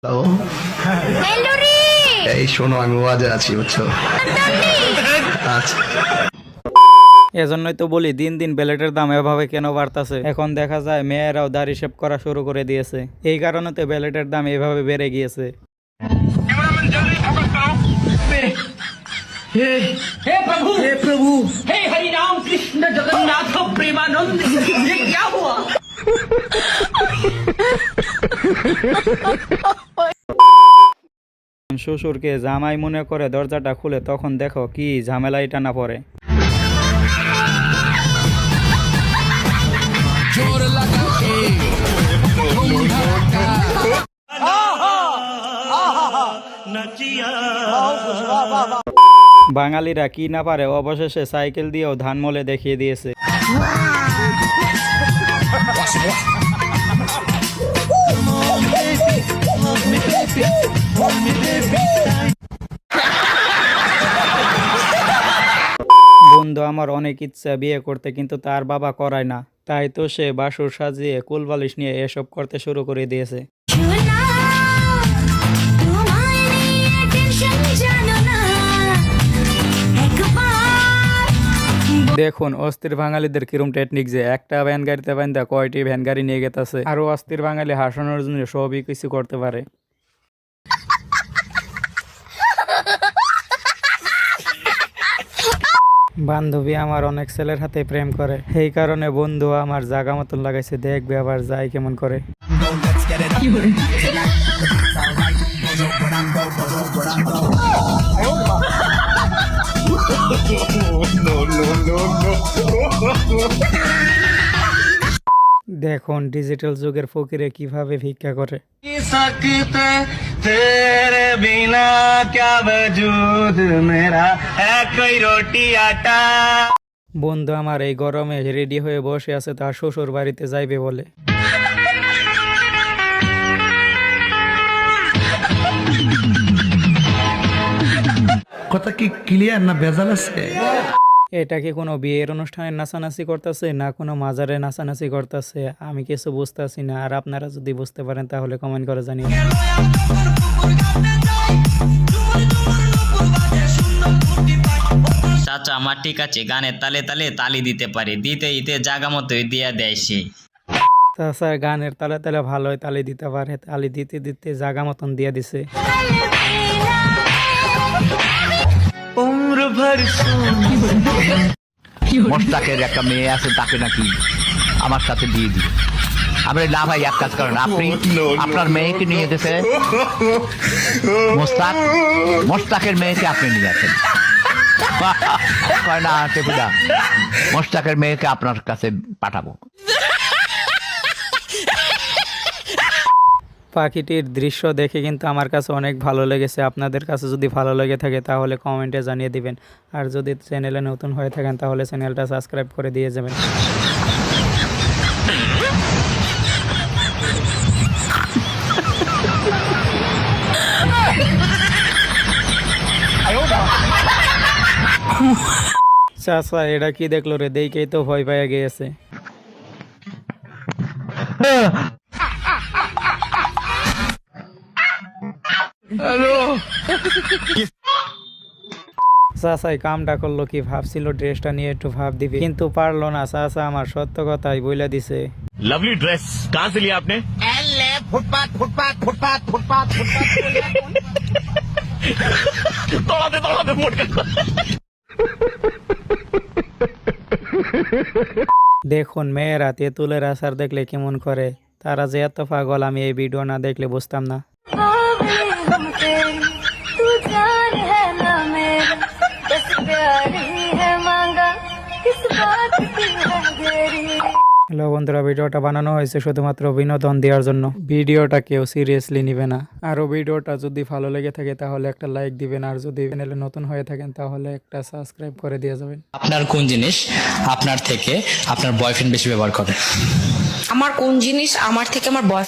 Hello, hello রে। এই শোনো, আমি ওয়াজে আছি, বুঝছো? আচ্ছা, এজন্যই তো বলি দিন দিন বেলেটের দাম এভাবে কেন বাড়তাছে। এখন দেখা যায় মেয়েরাও দাড়ি শেভ করা শুরু করে দিয়েছে, এই কারণে তো বেলেটের দাম এভাবে বেড়ে গিয়েছে। हे प्रभु हे हरि राम कृष्ण जगन्नाथ प्रेमानंद ये क्या हुआ। শ্বশুরকে জামাই মনে করে দরজাটা খুলে তখন দেখো কি ঝামেলাই টানা পড়ে। বাঙালিরা কি না পারে অবশেষে সাইকেল দিয়েও ধান মলে দেখিয়ে দিয়েছে। বন্ধু আমার অনেক ইচ্ছা বিয়ে করতে, কিন্তু তার বাবা করায় না, তাই তো সে বাসুর সাজিয়ে কুলবালিশ নিয়ে এসব করতে শুরু করে দিয়েছে। দেখুন অস্থির বাঙালিদের কিরম টেকনিক, যে একটা ভ্যান গাড়িতে বান্ধা কয়টি ভ্যান গাড়ি নিয়ে গেতেছে। আরো অস্থির বাঙালি হাসানোর জন্য সবই কিছু করতে পারে। বান্ধবী আমার অনেক ছেলের হাতে প্রেম করে, এই কারণে বন্ধু আমার জাগা মতন লাগাইছে, দেখবে আবার যাই কেমন করে। দেখুন ডিজিটাল যুগের ফকিরে কিভাবে ভিক্ষা করে। तेरे बिना क्या वजूद मेरा है कोई रोटी आटा। বন্ধু আমার এই গরমে রেডি হয়ে বসে আছে, তার শ্বশুর বাড়িতে যাইবে বলে। কথা কি ক্লিয়ার না ভেজাল আছে? এটা কি কোনো বিয়ের অনুষ্ঠানে নাচানাচি করতেছে না কোনো মাজারে নাচানাচি করতেছে, আমি কিছু বুঝতেছি না। আর আপনারা যদি বুঝতে পারেন তাহলে কমেন্ট করে জানিয়ে। চাচা আমার ঠিক আছে, গানের তালে তালে তালি দিতে পারে, দিতে দিতে জাগা মতোই দিয়া দেয় সে। তাছাড়া গানের তালে তালে ভালোই তালি দিতে পারে, তালি দিতে দিতে জাগা মতন দিয়ে দিছে। মোস্তাকের একটা মেয়ে আছে, তাকে নাকি আমার সাথে দিয়ে দিই। আমরা না ভাই, এক কাজ করেন, আপনি আপনার মেয়েকে নিয়ে যেতে, মোস্তাকের মেয়েকে আপনি নিয়ে আসেন। কয় না টেপুদা, মোস্তাকের মেয়েকে আপনার কাছে পাঠাবো। পাখিটির দৃশ্য দেখে কিন্তু আমার কাছে অনেক ভালো লেগেছে। আপনাদের কাছে যদি ভালো লেগে থাকে তাহলে কমেন্টে জানিয়ে দিবেন। আর যদি চ্যানেলে নতুন হয়ে থাকেন তাহলে চ্যানেলটা সাবস্ক্রাইব করে দিয়ে যাবেন। চাচা এটা কি দেখলো রে, দেখেই তো ভয় পাইয়া গিয়েছে। চাচাই কামটা করলো কি, ভাবছিল ড্রেসটা নিয়ে একটু ভাব দিবি, কিন্তু পারলো না। চাচা আমার সত্য কথাই বইলা দিছে। लवली ड्रेस कहाँ से लिया आपने? फुटपाथ फुटपाथ फुटपाथ फुटपाथ दौड़ाते मोड़ कर। দেখুন মেয়েরা তেঁতুলের আচার দেখলে কেমন করে, তারা যে এত পাগল আমি এই ভিডিও না দেখলে বুঝতাম না। হ্যালো বন্ধুরা, ভিডিওটা বানানো হয়েছে শুধুমাত্র বিনোদন দেওয়ার জন্য, ভিডিওটা কেউ সিরিয়াসলি নিবে না। আরও ভিডিওটা যদি ভালো লেগে থাকে তাহলে একটা লাইক দিবেন, আর যদি চ্যানেলে নতুন হয়ে থাকেন তাহলে একটা সাবস্ক্রাইব করে দিয়ে যাবেন। আপনার কোন জিনিস আপনার থেকে আপনার বয়ফ্রেন্ড বেশি ব্যবহার করে? আমার কোন জিনিস আমার থেকে আমার বয়